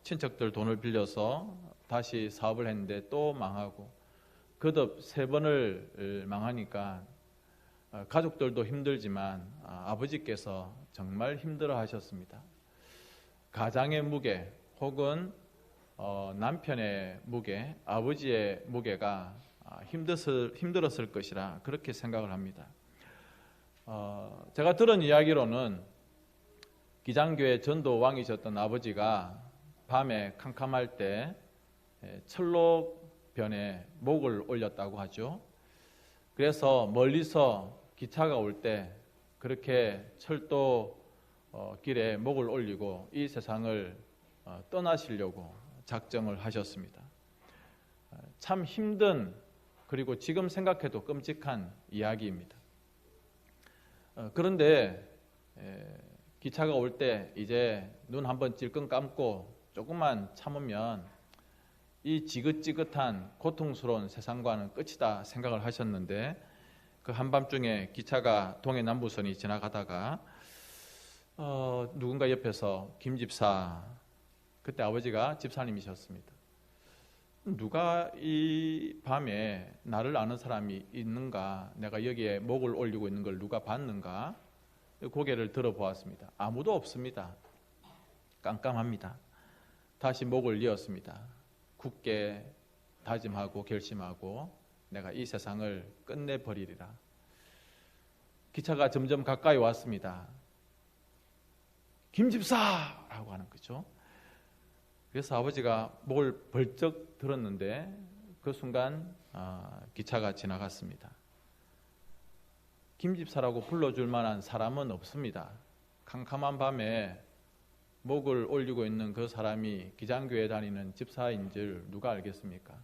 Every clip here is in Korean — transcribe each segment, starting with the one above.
친척들 돈을 빌려서 다시 사업을 했는데 또 망하고 거듭 3번을 망하니까 가족들도 힘들지만 아버지께서 정말 힘들어 하셨습니다. 가장의 무게 혹은 남편의 무게, 아버지의 무게가 힘들었을 것이라 그렇게 생각을 합니다. 제가 들은 이야기로는 기장교회 전도왕이셨던 아버지가 밤에 캄캄할 때 철로변에 목을 올렸다고 하죠. 그래서 멀리서 기차가 올 때 그렇게 철도 길에 목을 올리고 이 세상을 떠나시려고 작정을 하셨습니다. 참 힘든, 그리고 지금 생각해도 끔찍한 이야기입니다. 그런데 기차가 올 때 이제 눈 한번 찔끔 감고 조금만 참으면 이 지긋지긋한 고통스러운 세상과는 끝이다 생각을 하셨는데, 그 한밤중에 기차가 동해남부선이 지나가다가 누군가 옆에서 김 집사, 그때 아버지가 집사님이셨습니다. 누가 이 밤에 나를 아는 사람이 있는가, 내가 여기에 목을 올리고 있는 걸 누가 봤는가, 고개를 들어보았습니다. 아무도 없습니다. 깜깜합니다. 다시 목을 이었습니다. 굳게 다짐하고 결심하고 내가 이 세상을 끝내버리리라. 기차가 점점 가까이 왔습니다. 김 집사라고 하는 거죠. 그래서 아버지가 목을 벌쩍 들었는데 그 순간 기차가 지나갔습니다. 김 집사라고 불러줄 만한 사람은 없습니다. 캄캄한 밤에 목을 올리고 있는 그 사람이 기장교회 다니는 집사인 줄 누가 알겠습니까?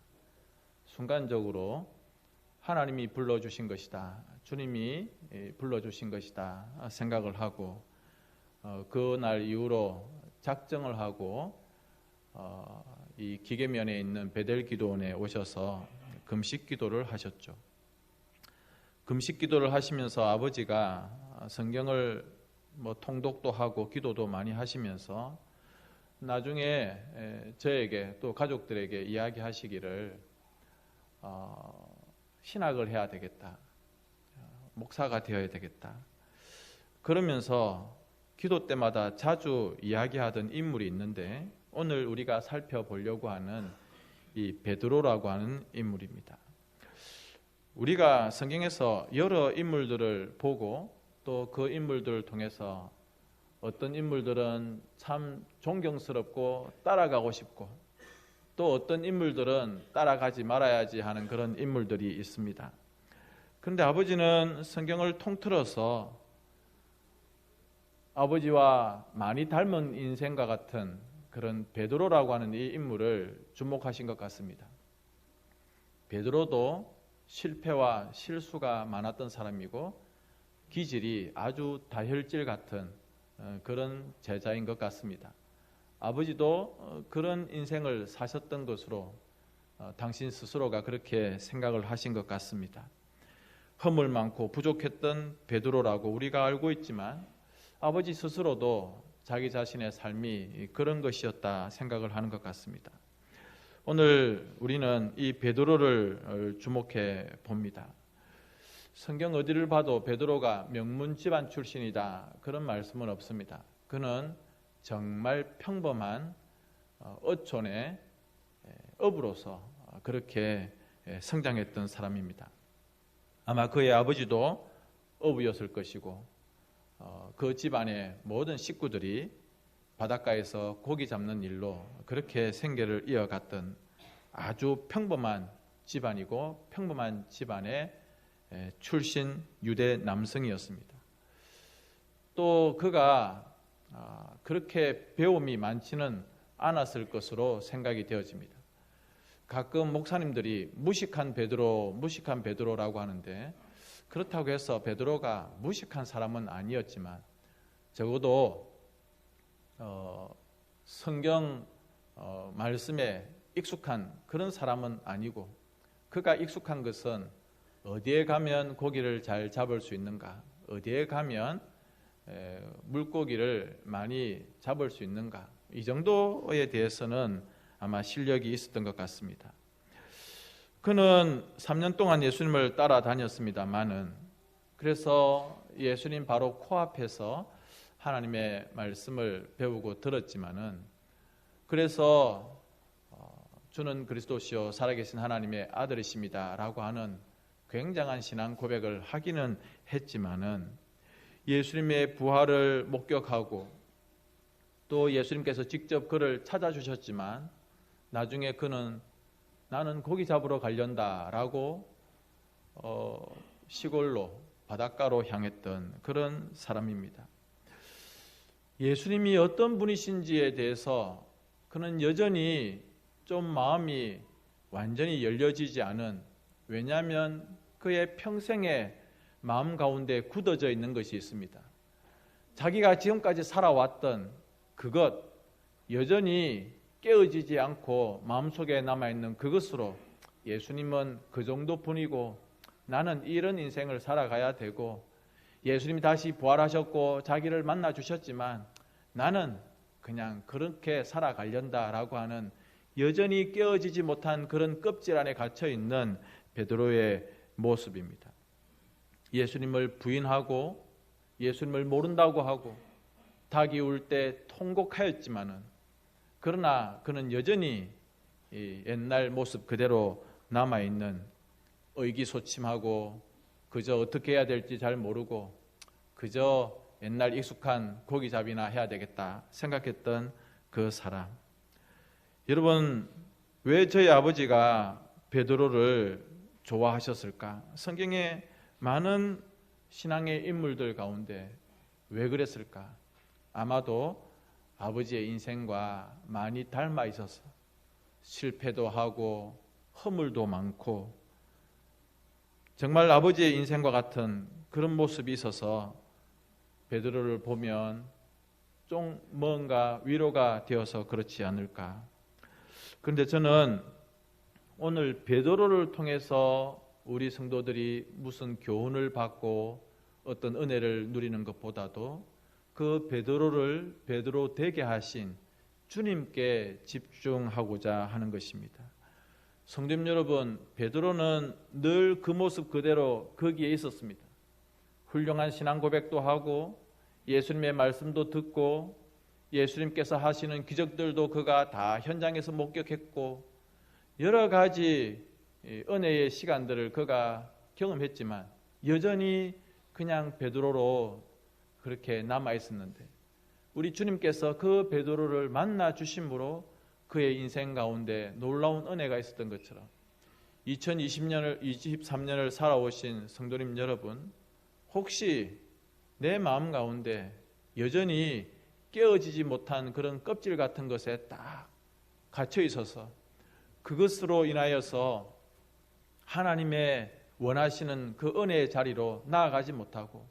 순간적으로 하나님이 불러주신 것이다, 주님이 불러주신 것이다 생각을 하고 그날 이후로 작정을 하고 이 기계면에 있는 베델 기도원에 오셔서 금식 기도를 하셨죠. 금식 기도를 하시면서 아버지가 성경을 통독도 하고 기도도 많이 하시면서 나중에 저에게 또 가족들에게 이야기하시기를 신학을 해야 되겠다, 목사가 되어야 되겠다, 그러면서 기도 때마다 자주 이야기하던 인물이 있는데 오늘 우리가 살펴보려고 하는 이 베드로라고 하는 인물입니다. 우리가 성경에서 여러 인물들을 보고 또 그 인물들을 통해서 어떤 인물들은 참 존경스럽고 따라가고 싶고 또 어떤 인물들은 따라가지 말아야지 하는 그런 인물들이 있습니다. 그런데 아버지는 성경을 통틀어서 아버지와 많이 닮은 인생과 같은 그런 베드로라고 하는 이 인물을 주목하신 것 같습니다. 베드로도 실패와 실수가 많았던 사람이고 기질이 아주 다혈질 같은 그런 제자인 것 같습니다. 아버지도 그런 인생을 사셨던 것으로 당신 스스로가 그렇게 생각을 하신 것 같습니다. 허물 많고 부족했던 베드로라고 우리가 알고 있지만 아버지 스스로도 자기 자신의 삶이 그런 것이었다 생각을 하는 것 같습니다. 오늘 우리는 이 베드로를 주목해 봅니다. 성경 어디를 봐도 베드로가 명문 집안 출신이다 그런 말씀은 없습니다. 그는 정말 평범한 어촌의 어부로서 그렇게 성장했던 사람입니다. 아마 그의 아버지도 어부였을 것이고 그 집안의 모든 식구들이 바닷가에서 고기 잡는 일로 그렇게 생계를 이어갔던 아주 평범한 집안이고 평범한 집안의 출신 유대 남성이었습니다. 또 그가 그렇게 배움이 많지는 않았을 것으로 생각이 되어집니다. 가끔 목사님들이 무식한 베드로라고 하는데 그렇다고 해서 베드로가 무식한 사람은 아니었지만 적어도 성경 말씀에 익숙한 그런 사람은 아니고 그가 익숙한 것은 어디에 가면 고기를 잘 잡을 수 있는가, 어디에 가면 물고기를 많이 잡을 수 있는가, 이 정도에 대해서는 아마 실력이 있었던 것 같습니다. 그는 3년 동안 예수님을 따라다녔습니다만은, 그래서 예수님 바로 코앞에서 하나님의 말씀을 배우고 들었지만은, 그래서 주는 그리스도시요 살아계신 하나님의 아들이십니다 라고 하는 굉장한 신앙 고백을 하기는 했지만은, 예수님의 부활을 목격하고 또 예수님께서 직접 그를 찾아주셨지만, 나중에 그는 나는 고기 잡으러 가련다 라고 시골로, 바닷가로 향했던 그런 사람입니다. 예수님이 어떤 분이신지에 대해서 그는 여전히 좀 마음이 완전히 열려지지 않은, 왜냐하면 그의 평생의 마음 가운데 굳어져 있는 것이 있습니다. 자기가 지금까지 살아왔던 그것, 여전히 깨어지지 않고 마음속에 남아있는 그것으로 예수님은 그 정도뿐이고 나는 이런 인생을 살아가야 되고, 예수님이 다시 부활하셨고 자기를 만나 주셨지만 나는 그냥 그렇게 살아가련다라고 하는 여전히 깨어지지 못한 그런 껍질 안에 갇혀있는 베드로의 모습입니다. 예수님을 부인하고 예수님을 모른다고 하고 닭이 울 때 통곡하였지만은, 그러나 그는 여전히 옛날 모습 그대로 남아있는, 의기소침하고 그저 어떻게 해야 될지 잘 모르고 그저 옛날 익숙한 고기잡이나 해야 되겠다 생각했던 그 사람. 여러분, 왜 저희 아버지가 베드로를 좋아하셨을까? 성경에 많은 신앙의 인물들 가운데 왜 그랬을까? 아마도 아버지의 인생과 많이 닮아 있어서 실패도 하고 허물도 많고 정말 아버지의 인생과 같은 그런 모습이 있어서 베드로를 보면 좀 뭔가 위로가 되어서 그렇지 않을까. 그런데 저는 오늘 베드로를 통해서 우리 성도들이 무슨 교훈을 받고 어떤 은혜를 누리는 것보다도 그 베드로를 베드로 되게 하신 주님께 집중하고자 하는 것입니다. 성도님 여러분, 베드로는 늘 그 모습 그대로 거기에 있었습니다. 훌륭한 신앙 고백도 하고 예수님의 말씀도 듣고 예수님께서 하시는 기적들도 그가 다 현장에서 목격했고 여러 가지 은혜의 시간들을 그가 경험했지만 여전히 그냥 베드로로 그렇게 남아 있었는데, 우리 주님께서 그 베드로를 만나 주심으로 그의 인생 가운데 놀라운 은혜가 있었던 것처럼 2023년을 살아오신 성도님 여러분, 혹시 내 마음 가운데 여전히 깨어지지 못한 그런 껍질 같은 것에 딱 갇혀 있어서 그것으로 인하여서 하나님의 원하시는 그 은혜의 자리로 나아가지 못하고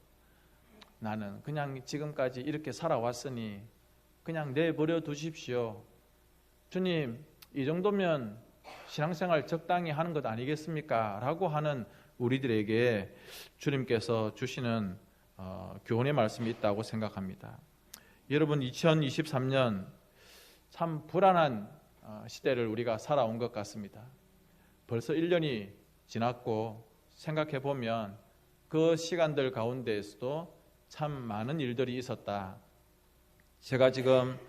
나는 그냥 지금까지 이렇게 살아왔으니 그냥 내버려 두십시오. 주님, 이 정도면 신앙생활 적당히 하는 것 아니겠습니까? 라고 하는 우리들에게 주님께서 주시는 교훈의 말씀이 있다고 생각합니다. 여러분, 2023년 참 불안한 시대를 우리가 살아온 것 같습니다. 벌써 1년이 지났고 생각해 보면 그 시간들 가운데에서도 참 많은 일들이 있었다. 제가 지금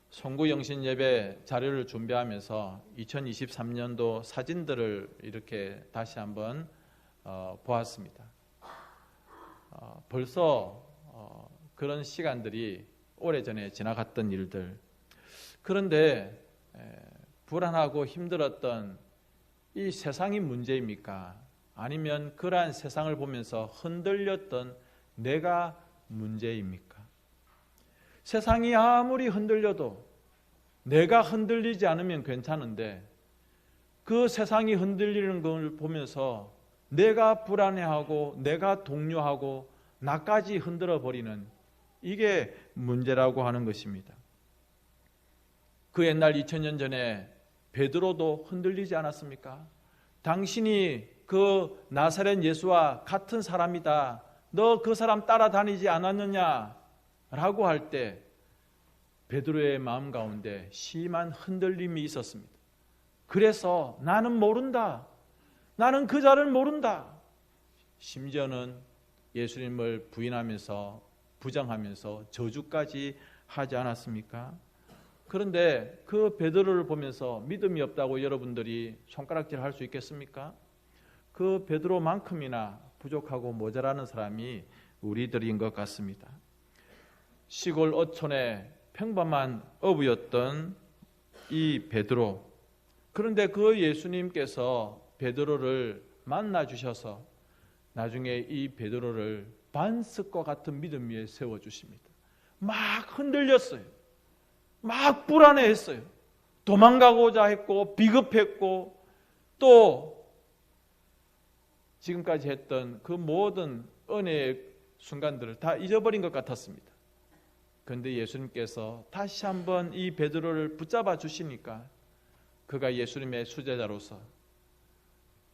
송구영신 예배 자료를 준비하면서 2023년도 사진들을 이렇게 다시 한번 보았습니다. 벌써 그런 시간들이 오래전에 지나갔던 일들. 그런데 불안하고 힘들었던 이 세상이 문제입니까? 아니면 그러한 세상을 보면서 흔들렸던 내가 문제입니까? 세상이 아무리 흔들려도 내가 흔들리지 않으면 괜찮은데 그 세상이 흔들리는 걸 보면서 내가 불안해하고 내가 동요하고 나까지 흔들어버리는 이게 문제라고 하는 것입니다. 그 옛날 2000년 전에 베드로도 흔들리지 않았습니까? 당신이 그 나사렛 예수와 같은 사람이다. 너 그 사람 따라다니지 않았느냐? 라고 할 때 베드로의 마음 가운데 심한 흔들림이 있었습니다. 그래서 나는 모른다. 나는 그 자를 모른다. 심지어는 예수님을 부인하면서 부정하면서 저주까지 하지 않았습니까? 그런데 그 베드로를 보면서 믿음이 없다고 여러분들이 손가락질 할 수 있겠습니까? 그 베드로만큼이나 부족하고 모자라는 사람이 우리들인 것 같습니다. 시골 어촌의 평범한 어부였던 이 베드로, 그런데 그 예수님께서 베드로를 만나 주셔서 나중에 이 베드로를 반석과 같은 믿음 위에 세워주십니다. 막 흔들렸어요. 막 불안해했어요. 도망가고자 했고 비급했고 또 지금까지 했던 그 모든 은혜의 순간들을 다 잊어버린 것 같았습니다. 그런데 예수님께서 다시 한번 이 베드로를 붙잡아 주시니까 그가 예수님의 수제자로서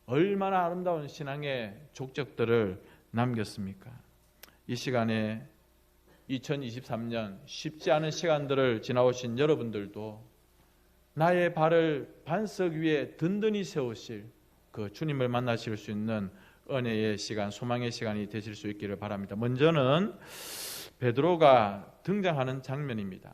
얼마나 아름다운 신앙의 족적들을 남겼습니까? 이 시간에 2023년 쉽지 않은 시간들을 지나오신 여러분들도 나의 발을 반석 위에 든든히 세우실 그 주님을 만나실 수 있는 은혜의 시간, 소망의 시간이 되실 수 있기를 바랍니다. 먼저는 베드로가 등장하는 장면입니다.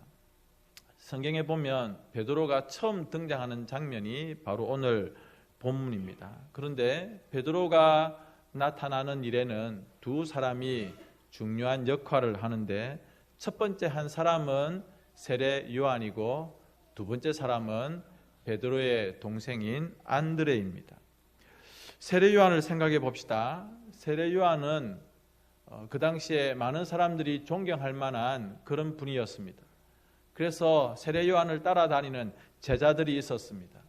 성경에 보면 베드로가 처음 등장하는 장면이 바로 오늘 본문입니다. 그런데 베드로가 나타나는 일에는 두 사람이 중요한 역할을 하는데, 첫 번째 한 사람은 세례 요한이고 두 번째 사람은 베드로의 동생인 안드레입니다. 세례 요한을 생각해 봅시다. 세례 요한은 그 당시에 많은 사람들이 존경할 만한 그런 분이었습니다. 그래서 세례 요한을 따라다니는 제자들이 있었습니다.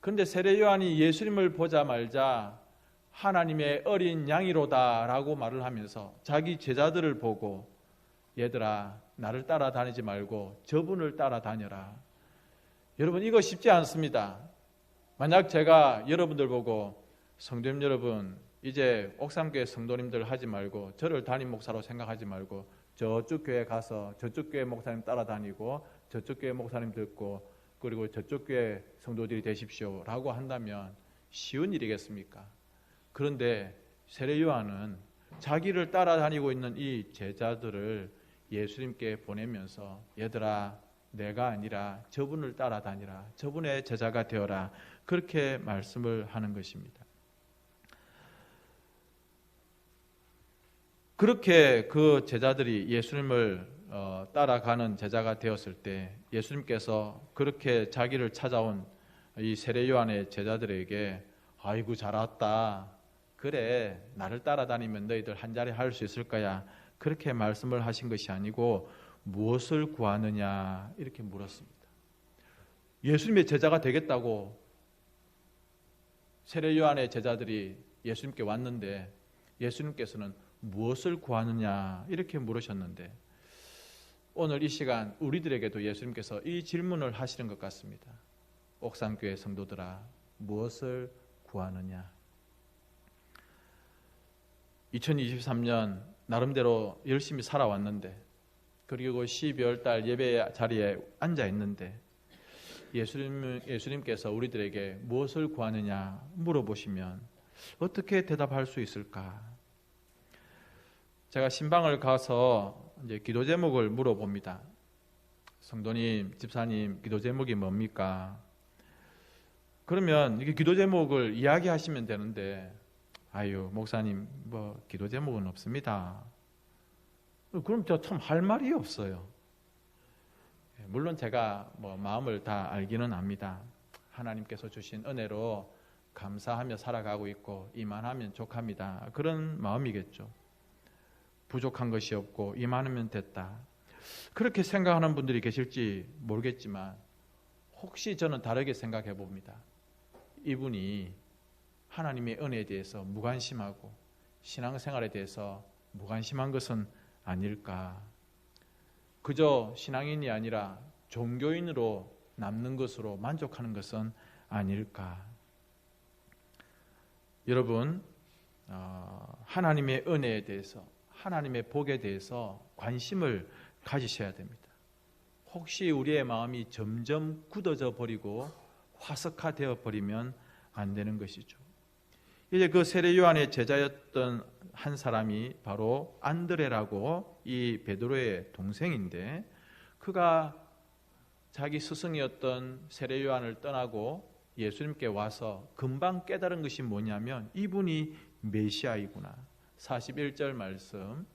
그런데 세례 요한이 예수님을 보자마자 하나님의 어린 양이로다 라고 말을 하면서 자기 제자들을 보고 얘들아 나를 따라다니지 말고 저분을 따라다녀라. 여러분 이거 쉽지 않습니다. 만약 제가 여러분들 보고 성도님 여러분 이제 옥삼교회 성도님들 하지 말고 저를 담임 목사로 생각하지 말고 저쪽 교회 가서 저쪽 교회 목사님 따라다니고 저쪽 교회 목사님 듣고 그리고 저쪽 교회 성도들이 되십시오 라고 한다면 쉬운 일이겠습니까? 그런데 세례 요한은 자기를 따라다니고 있는 이 제자들을 예수님께 보내면서 얘들아 내가 아니라 저분을 따라다니라, 저분의 제자가 되어라, 그렇게 말씀을 하는 것입니다. 그렇게 그 제자들이 예수님을 따라가는 제자가 되었을 때 예수님께서 그렇게 자기를 찾아온 이 세례 요한의 제자들에게 아이고 잘 왔다, 그래 나를 따라다니면 너희들 한 자리 할 수 있을 거야, 그렇게 말씀을 하신 것이 아니고 무엇을 구하느냐 이렇게 물었습니다. 예수님의 제자가 되겠다고 세례 요한의 제자들이 예수님께 왔는데 예수님께서는 무엇을 구하느냐 이렇게 물으셨는데, 오늘 이 시간 우리들에게도 예수님께서 이 질문을 하시는 것 같습니다. 옥산교회 성도들아 무엇을 구하느냐. 2023년 나름대로 열심히 살아왔는데, 그리고 12월 달 예배 자리에 앉아 있는데 예수님께서 우리들에게 무엇을 구하느냐 물어보시면 어떻게 대답할 수 있을까? 제가 신방을 가서 이제 기도 제목을 물어봅니다. 성도님, 집사님, 기도 제목이 뭡니까? 그러면 이게 기도 제목을 이야기하시면 되는데, 아유, 목사님, 뭐 기도 제목은 없습니다. 그럼 저 참 할 말이 없어요. 물론 제가 뭐 마음을 다 알기는 합니다. 하나님께서 주신 은혜로 감사하며 살아가고 있고 이만하면 족합니다. 그런 마음이겠죠. 부족한 것이 없고 이만하면 됐다. 그렇게 생각하는 분들이 계실지 모르겠지만 혹시 저는 다르게 생각해 봅니다. 이분이 하나님의 은혜에 대해서 무관심하고 신앙생활에 대해서 무관심한 것은 아닐까. 그저 신앙인이 아니라 종교인으로 남는 것으로 만족하는 것은 아닐까. 여러분, 하나님의 은혜에 대해서, 하나님의 복에 대해서 관심을 가지셔야 됩니다. 혹시 우리의 마음이 점점 굳어져 버리고 화석화되어 버리면 안 되는 것이죠. 이제 그 세례 요한의 제자였던 한 사람이 바로 안드레라고 이 베드로의 동생인데, 그가 자기 스승이었던 세례 요한을 떠나고 예수님께 와서 금방 깨달은 것이 뭐냐면 이분이 메시아이구나. 41절 말씀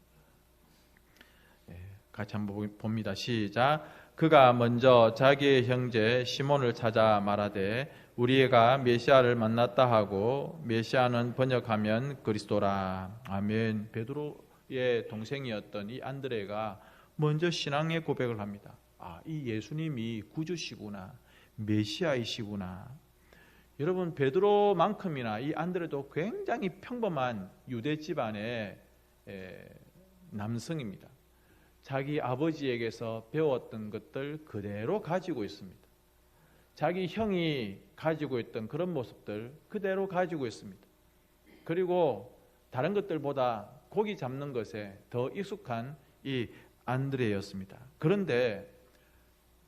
같이 한번 봅니다. 시작. 그가 먼저 자기의 형제 시몬을 찾아 말하되 우리가 메시아를 만났다 하고, 메시아는 번역하면 그리스도라. 아멘. 베드로의 동생이었던 이 안드레가 먼저 신앙의 고백을 합니다. 이 예수님이 구주시구나, 메시아이시구나. 여러분, 베드로만큼이나 이 안드레도 굉장히 평범한 유대 집안의 남성입니다. 자기 아버지에게서 배웠던 것들 그대로 가지고 있습니다. 자기 형이 가지고 있던 그런 모습들 그대로 가지고 있습니다. 그리고 다른 것들보다 고기 잡는 것에 더 익숙한 이 안드레였습니다. 그런데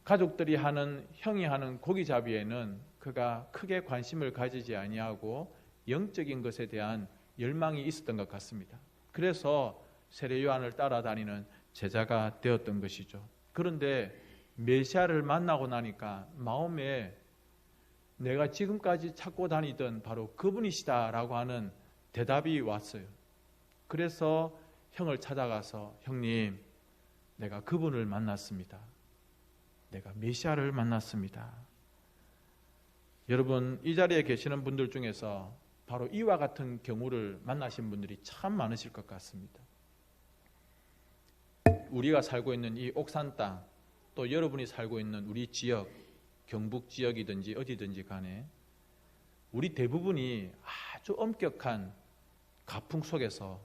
가족들이 하는, 형이 하는 고기잡이에는 그가 크게 관심을 가지지 아니하고 영적인 것에 대한 열망이 있었던 것 같습니다. 그래서 세례 요한을 따라다니는 제자가 되었던 것이죠. 그런데 메시아를 만나고 나니까 마음에 내가 지금까지 찾고 다니던 바로 그분이시다라고 하는 대답이 왔어요. 그래서 형을 찾아가서 형님, 내가 그분을 만났습니다. 내가 메시아를 만났습니다. 여러분, 이 자리에 계시는 분들 중에서 바로 이와 같은 경우를 만나신 분들이 참 많으실 것 같습니다. 우리가 살고 있는 이 옥산 땅, 또 여러분이 살고 있는 우리 지역, 경북 지역이든지 어디든지 간에 우리 대부분이 아주 엄격한 가풍 속에서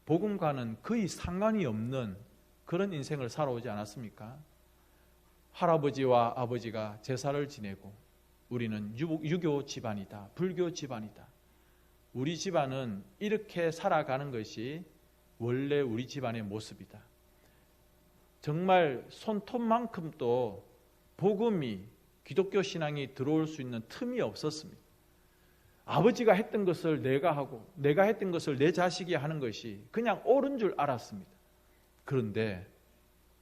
복음과는 거의 상관이 없는 그런 인생을 살아오지 않았습니까? 할아버지와 아버지가 제사를 지내고 우리는 유교 집안이다, 불교 집안이다. 우리 집안은 이렇게 살아가는 것이 원래 우리 집안의 모습이다. 정말 손톱만큼도 복음이, 기독교 신앙이 들어올 수 있는 틈이 없었습니다. 아버지가 했던 것을 내가 하고 내가 했던 것을 내 자식이 하는 것이 그냥 옳은 줄 알았습니다. 그런데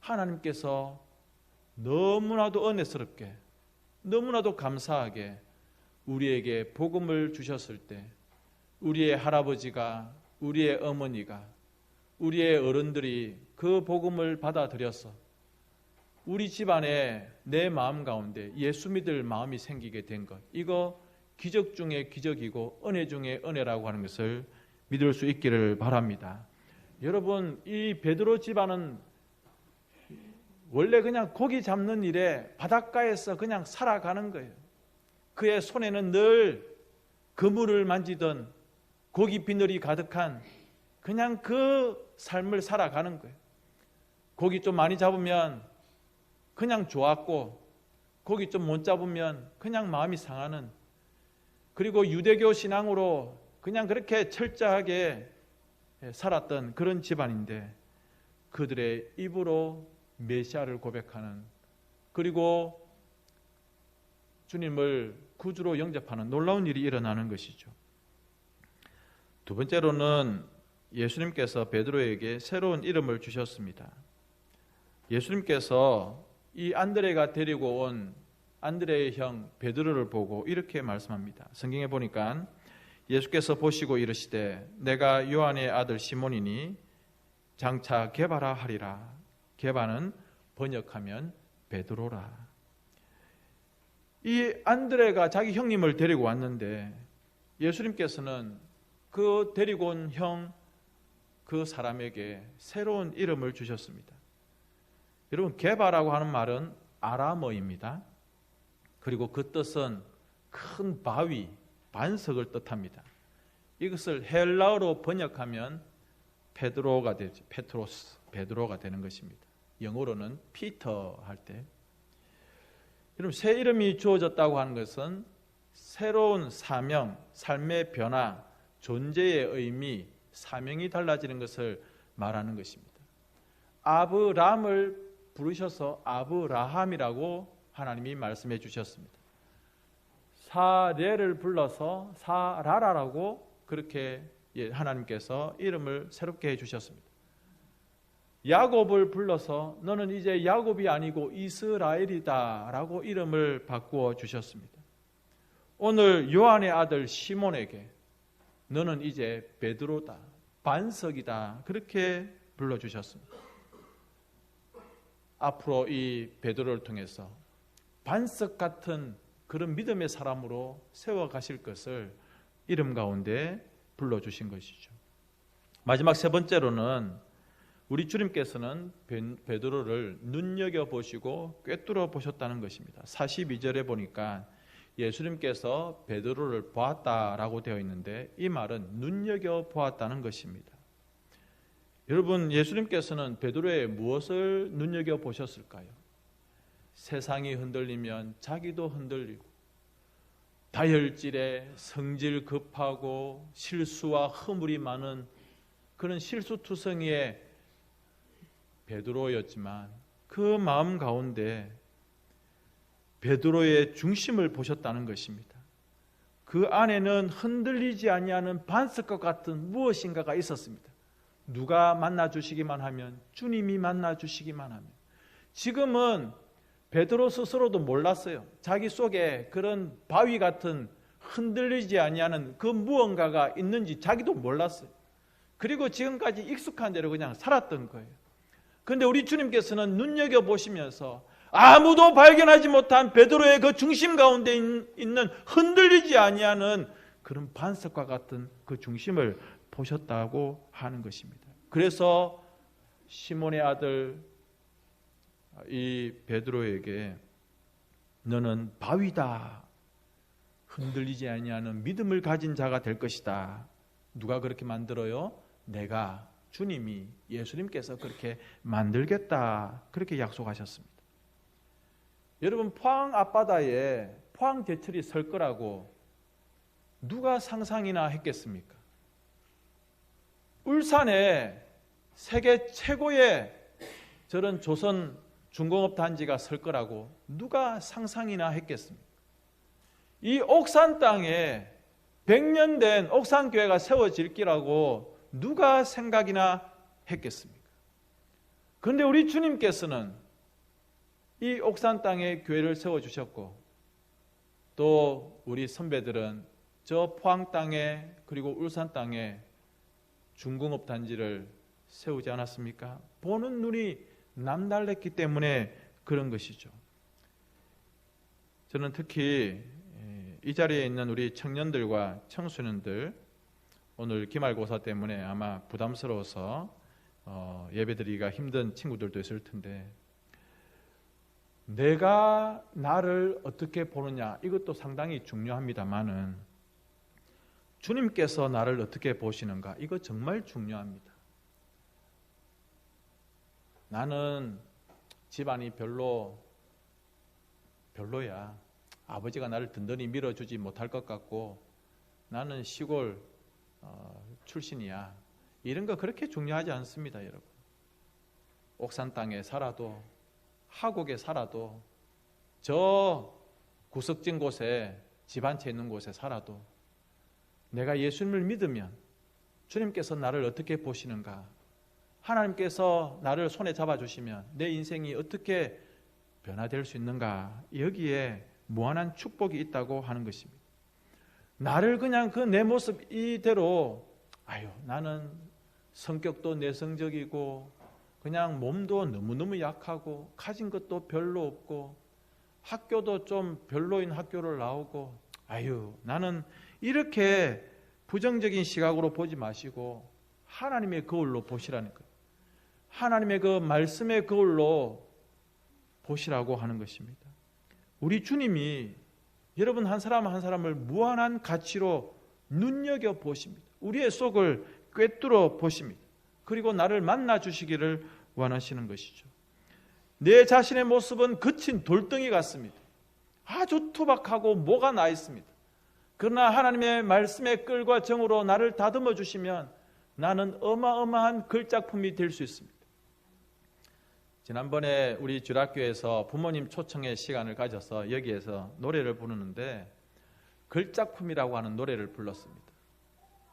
하나님께서 너무나도 은혜스럽게, 너무나도 감사하게 우리에게 복음을 주셨을 때 우리의 할아버지가, 우리의 어머니가, 우리의 어른들이 그 복음을 받아들여서 우리 집안에 내 마음 가운데 예수 믿을 마음이 생기게 된 것, 이거 기적 중에 기적이고 은혜 중에 은혜라고 하는 것을 믿을 수 있기를 바랍니다. 여러분, 이 베드로 집안은 원래 그냥 고기 잡는 일에 바닷가에서 그냥 살아가는 거예요. 그의 손에는 늘 그물을 만지던 고기 비늘이 가득한 그냥 그 삶을 살아가는 거예요. 고기 좀 많이 잡으면 그냥 좋았고, 고기 좀 못 잡으면 그냥 마음이 상하는, 그리고 유대교 신앙으로 그냥 그렇게 철저하게 살았던 그런 집안인데 그들의 입으로 메시아를 고백하는, 그리고 주님을 구주로 영접하는 놀라운 일이 일어나는 것이죠. 두 번째로는 예수님께서 베드로에게 새로운 이름을 주셨습니다. 예수님께서 이 안드레가 데리고 온 안드레의 형 베드로를 보고 이렇게 말씀합니다. 성경에 보니까 예수께서 보시고 이르시되 내가 요한의 아들 시몬이니 장차 게바라 하리라. 게바는 번역하면 베드로라. 이 안드레가 자기 형님을 데리고 왔는데 예수님께서는 그 데리고 온 형, 그 사람에게 새로운 이름을 주셨습니다. 여러분, 게바라고 하는 말은 아람어입니다. 그리고 그 뜻은 큰 바위, 반석을 뜻합니다. 이것을 헬라어로 번역하면 베드로가 되죠. 페트로스, 베드로가 되는 것입니다. 영어로는 피터 할 때. 여러분, 새 이름이 주어졌다고 하는 것은 새로운 사명, 삶의 변화, 존재의 의미, 사명이 달라지는 것을 말하는 것입니다. 아브람을 부르셔서 아브라함이라고 하나님이 말씀해 주셨습니다. 사레를 불러서 사라라라고 그렇게 하나님께서 이름을 새롭게 해주셨습니다. 야곱을 불러서 너는 이제 야곱이 아니고 이스라엘이다 라고 이름을 바꾸어 주셨습니다. 오늘 요한의 아들 시몬에게 너는 이제 베드로다, 반석이다 그렇게 불러주셨습니다. 앞으로 이 베드로를 통해서 반석 같은 그런 믿음의 사람으로 세워가실 것을 이름 가운데 불러주신 것이죠. 마지막 세 번째로는 우리 주님께서는 베드로를 눈여겨보시고 꿰뚫어 보셨다는 것입니다. 42절에 보니까 예수님께서 베드로를 보았다라고 되어 있는데 이 말은 눈여겨보았다는 것입니다. 여러분, 예수님께서는 베드로의 무엇을 눈여겨보셨을까요? 세상이 흔들리면 자기도 흔들리고 다혈질에 성질 급하고 실수와 허물이 많은 그런 실수투성이의 베드로였지만 그 마음 가운데 베드로의 중심을 보셨다는 것입니다. 그 안에는 흔들리지 아니하는 반석과 같은 무엇인가가 있었습니다. 누가 만나주시기만 하면, 주님이 만나주시기만 하면. 지금은 베드로 스스로도 몰랐어요. 자기 속에 그런 바위 같은 흔들리지 아니하는 그 무언가가 있는지 자기도 몰랐어요. 그리고 지금까지 익숙한 대로 그냥 살았던 거예요. 그런데 우리 주님께서는 눈여겨보시면서 아무도 발견하지 못한 베드로의 그 중심 가운데 있는 흔들리지 아니하는 그런 반석과 같은 그 중심을 보셨다고 하는 것입니다. 그래서 시몬의 아들 이 베드로에게 너는 바위다, 흔들리지 아니하는 믿음을 가진 자가 될 것이다. 누가 그렇게 만들어요? 내가, 주님이, 예수님께서 그렇게 만들겠다 그렇게 약속하셨습니다. 여러분, 포항 앞바다에 포항 제철이 설 거라고 누가 상상이나 했겠습니까? 울산에 세계 최고의 저런 조선 중공업 단지가 설 거라고 누가 상상이나 했겠습니까? 이 옥산 땅에 100년 된 옥산교회가 세워질 기라고 누가 생각이나 했겠습니까? 그런데 우리 주님께서는 이 옥산 땅에 교회를 세워주셨고 또 우리 선배들은 저 포항 땅에 그리고 울산 땅에 중공업 단지를 세우지 않았습니까? 보는 눈이 남달랐기 때문에 그런 것이죠. 저는 특히 이 자리에 있는 우리 청년들과 청소년들 오늘 기말고사 때문에 아마 부담스러워서 예배드리기가 힘든 친구들도 있을 텐데 내가 나를 어떻게 보느냐 이것도 상당히 중요합니다만은 주님께서 나를 어떻게 보시는가 이거 정말 중요합니다. 나는 집안이 별로야. 아버지가 나를 든든히 밀어주지 못할 것 같고 나는 시골 출신이야. 이런 거 그렇게 중요하지 않습니다, 여러분. 옥산 땅에 살아도 하곡에 살아도 저 구석진 곳에 집 한 채 있는 곳에 살아도 내가 예수님을 믿으면 주님께서 나를 어떻게 보시는가, 하나님께서 나를 손에 잡아주시면 내 인생이 어떻게 변화될 수 있는가, 여기에 무한한 축복이 있다고 하는 것입니다. 나를 그냥 그 내 모습 이대로 나는 성격도 내성적이고 그냥 몸도 너무너무 약하고 가진 것도 별로 없고 학교도 좀 별로인 학교를 나오고 나는 이렇게 부정적인 시각으로 보지 마시고 하나님의 거울로 보시라는 거예요. 하나님의 그 말씀의 거울로 보시라고 하는 것입니다. 우리 주님이 여러분 한 사람 한 사람을 무한한 가치로 눈여겨보십니다. 우리의 속을 꿰뚫어 보십니다. 그리고 나를 만나 주시기를 원하시는 것이죠. 내 자신의 모습은 거친 돌덩이 같습니다. 아주 투박하고 뭐가 나 있습니다. 그러나 하나님의 말씀의 끈과 정으로 나를 다듬어 주시면 나는 어마어마한 걸작품이 될 수 있습니다. 지난번에 우리 주일학교에서 부모님 초청의 시간을 가져서 여기에서 노래를 부르는데 걸작품이라고 하는 노래를 불렀습니다.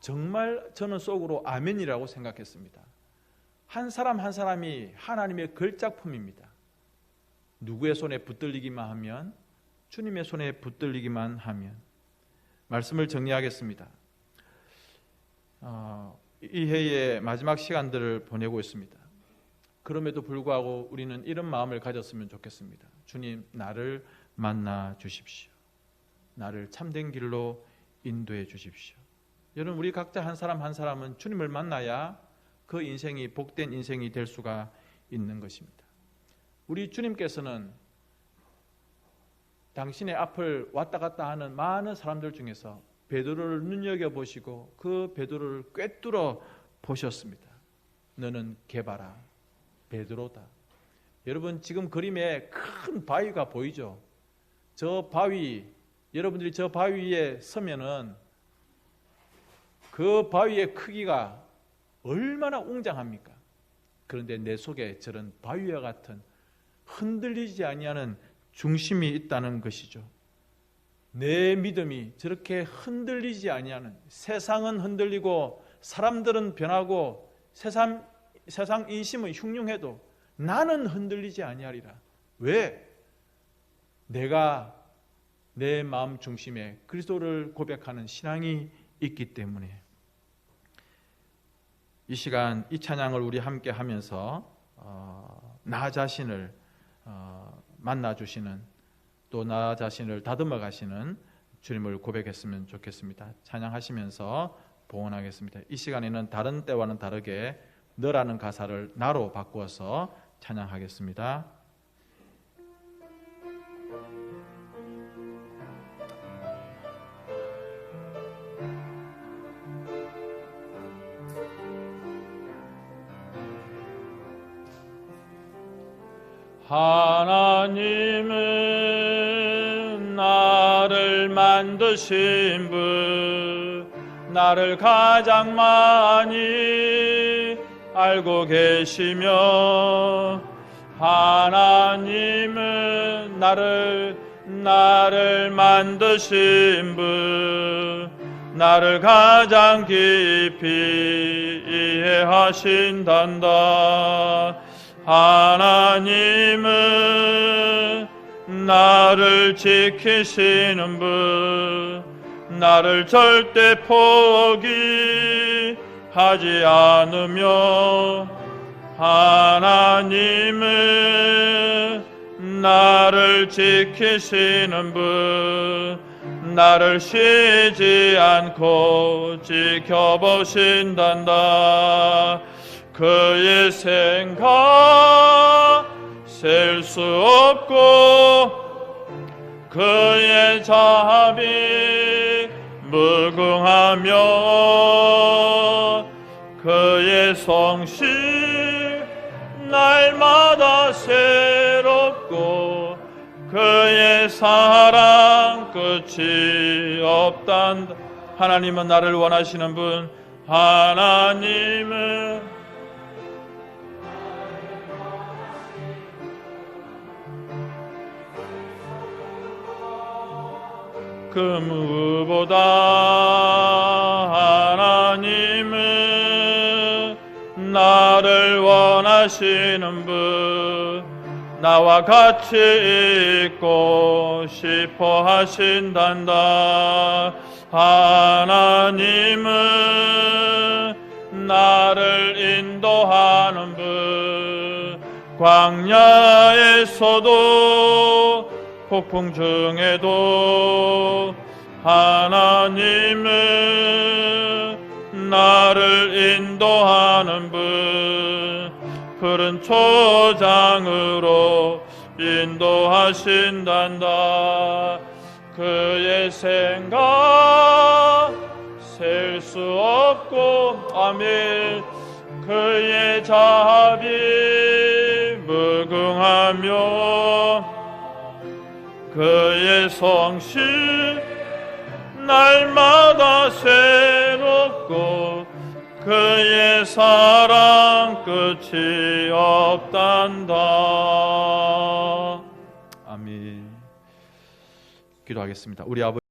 정말 저는 속으로 아멘이라고 생각했습니다. 한 사람 한 사람이 하나님의 걸작품입니다. 누구의 손에 붙들리기만 하면, 주님의 손에 붙들리기만 하면. 말씀을 정리하겠습니다. 이 해의 마지막 시간들을 보내고 있습니다. 그럼에도 불구하고 우리는 이런 마음을 가졌으면 좋겠습니다. 주님, 나를 만나 주십시오. 나를 참된 길로 인도해 주십시오. 여러분, 우리 각자 한 사람 한 사람은 주님을 만나야 그 인생이 복된 인생이 될 수가 있는 것입니다. 우리 주님께서는 당신의 앞을 왔다 갔다 하는 많은 사람들 중에서 베드로를 눈여겨보시고 그 베드로를 꿰뚫어 보셨습니다. 너는 게바라, 베드로다. 여러분, 지금 그림에 큰 바위가 보이죠? 저 바위, 여러분들이 저 바위 위에 서면은 그 바위의 크기가 얼마나 웅장합니까? 그런데 내 속에 저런 바위와 같은 흔들리지 아니하는 중심이 있다는 것이죠. 내 믿음이 저렇게 흔들리지 아니하는, 세상은 흔들리고 사람들은 변하고 세상 인심은 흉흉해도 나는 흔들리지 아니하리라. 왜? 내가 내 마음 중심에 그리스도를 고백하는 신앙이 있기 때문에. 이 시간 이 찬양을 우리 함께 하면서 나 자신을 만나주시는, 또 나 자신을 다듬어 가시는 주님을 고백했으면 좋겠습니다. 찬양하시면서 봉헌하겠습니다. 이 시간에는 다른 때와는 다르게 너라는 가사를 나로 바꾸어서 찬양하겠습니다. 하나님은 나를 만드신 분, 나를 가장 많이 알고 계시며, 하나님은 나를 만드신 분, 나를 가장 깊이 이해하신단다. 하나님은 나를 지키시는 분, 나를 절대 포기하지 않으며, 하나님은 나를 지키시는 분, 나를 쉬지 않고 지켜보신단다. 그의 생각 셀 수 없고 그의 자비 무궁하며, 그의 성실 날마다 새롭고 그의 사랑 끝이 없단다. 하나님은 나를 원하시는 분, 하나님은 그 무엇보다 하나님은 나를 원하시는 분, 나와 같이 있고 싶어 하신단다. 하나님은 나를 인도하는 분, 광야에서도 폭풍 중에도 하나님은 나를 인도하는 분, 푸른 초장으로 인도하신단다. 그의 생각 셀 수 없고, 아멘. 그의 자비 무궁하며, 그의 성실 날마다 새롭고 그의 사랑 끝이 없단다. 아멘. 기도하겠습니다. 우리 아버지